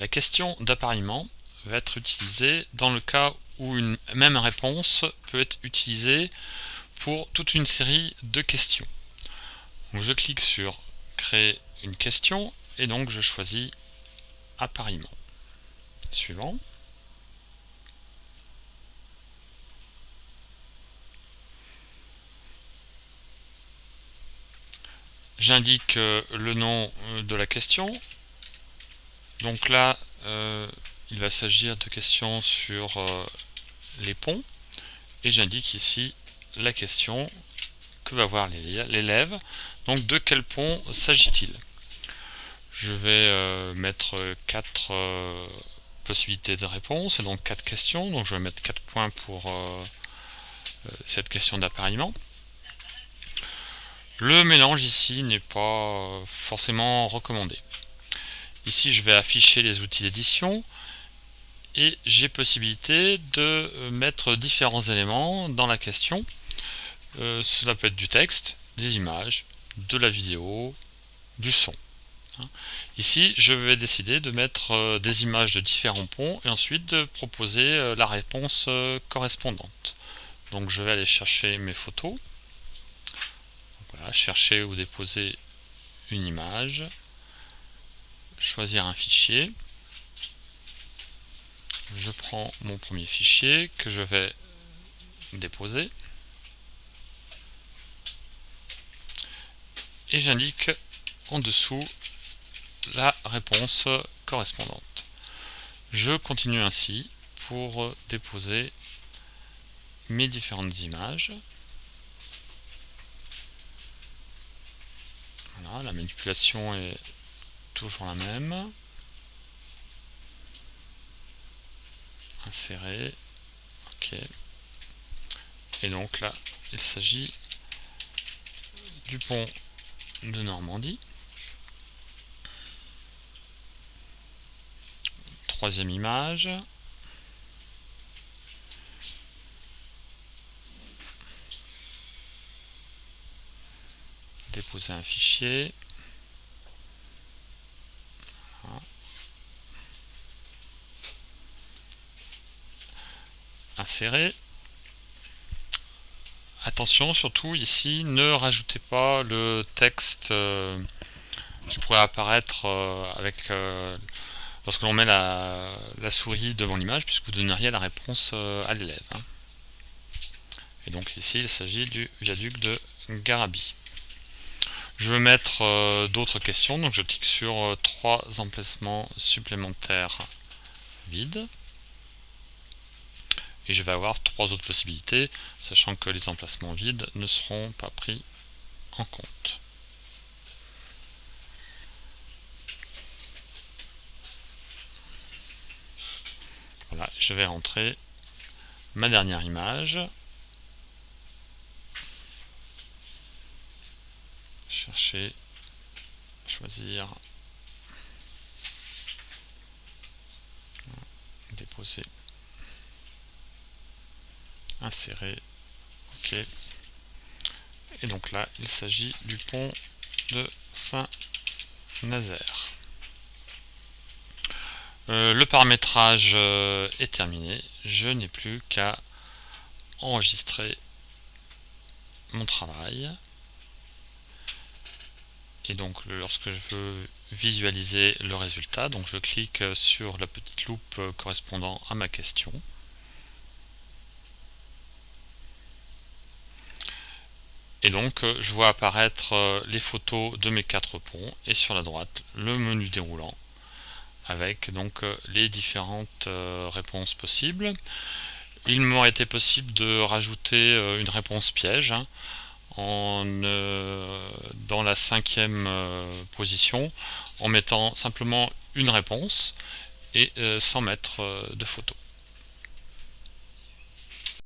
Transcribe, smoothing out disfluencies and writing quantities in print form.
La question d'appariement va être utilisée dans le cas où une même réponse peut être utilisée pour toute une série de questions. Donc je clique sur créer une question et donc je choisis appariement. Suivant. J'indique le nom de la question. Donc là, il va s'agir de questions sur les ponts. Et j'indique ici la question que va voir l'élève. Donc de quel pont s'agit-il? Je vais mettre 4 possibilités de réponse, et donc 4 questions. Donc je vais mettre 4 points pour cette question d'appariement. Le mélange ici n'est pas forcément recommandé. Ici je vais afficher les outils d'édition et j'ai possibilité de mettre différents éléments dans la question. Cela peut être du texte, des images, de la vidéo, du son. Ici je vais décider de mettre des images de différents ponts et ensuite de proposer la réponse correspondante. Donc je vais aller chercher mes photos. Voilà, chercher ou déposer une image, choisir un fichier. Je prends mon premier fichier que je vais déposer et j'indique en dessous la réponse correspondante. Je continue ainsi pour déposer mes différentes images. Voilà, la manipulation est toujours la même. Insérer. OK. Et donc là, il s'agit du pont de Normandie. Troisième image. Déposer un fichier. Voilà. Insérer. Attention surtout ici, ne rajoutez pas le texte qui pourrait apparaître lorsque l'on met la souris devant l'image, puisque vous donneriez la réponse à l'élève. Et donc ici il s'agit du viaduc de Garabi. Je veux mettre d'autres questions, donc je clique sur 3 emplacements supplémentaires vides. Et je vais avoir 3 autres possibilités, sachant que les emplacements vides ne seront pas pris en compte. Voilà, je vais rentrer ma dernière image. Chercher, choisir, déposer, insérer, OK. Et donc là, il s'agit du pont de Saint-Nazaire. Le paramétrage est terminé. Je n'ai plus qu'à enregistrer mon travail. Et donc lorsque je veux visualiser le résultat, donc je clique sur la petite loupe correspondant à ma question. Et donc je vois apparaître les photos de mes 4 ponts et sur la droite le menu déroulant avec donc les différentes réponses possibles. Il m'aurait été possible de rajouter une réponse piège dans la 5e position en mettant simplement une réponse et sans mettre de photo.